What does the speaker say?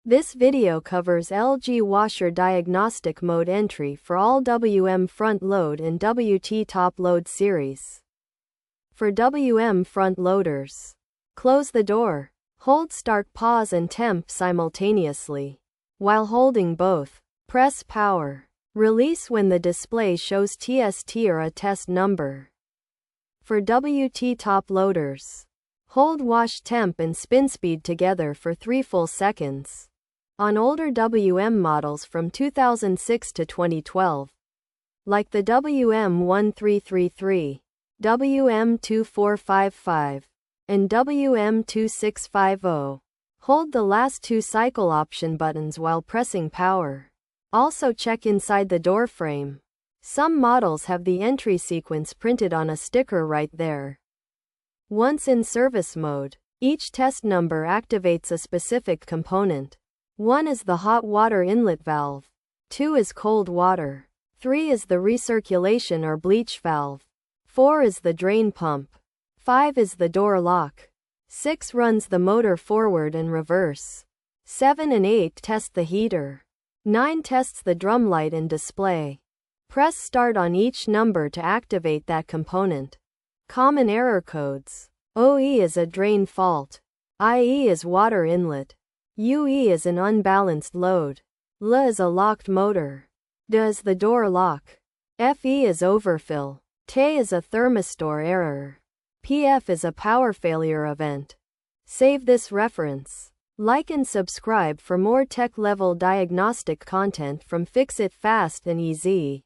This video covers LG washer diagnostic mode entry for all WM front load and WT top load series. For WM front loaders, close the door. Hold start, pause and temp simultaneously. While holding both, press power. Release when the display shows TST or a test number. For WT top loaders, hold wash temp and spin speed together for 3 full seconds. On older WM models from 2006 to 2012, like the WM1333, WM2455, and WM2650, hold the last 2 cycle option buttons while pressing power. Also check inside the door frame. Some models have the entry sequence printed on a sticker right there. Once in service mode, each test number activates a specific component. 1 is the hot water inlet valve. 2 is cold water. 3 is the recirculation or bleach valve. 4 is the drain pump. 5 is the door lock. 6 runs the motor forward and reverse. 7 and 8 test the heater. 9 tests the drum light and display. Press start on each number to activate that component. Common error codes. OE is a drain fault. IE is water inlet. UE is an unbalanced load. LA is a locked motor. DA is the door lock. FE is overfill. TE is a thermistor error. PF is a power failure event. Save this reference. Like and subscribe for more tech-level diagnostic content from Fix It Fast and Easy.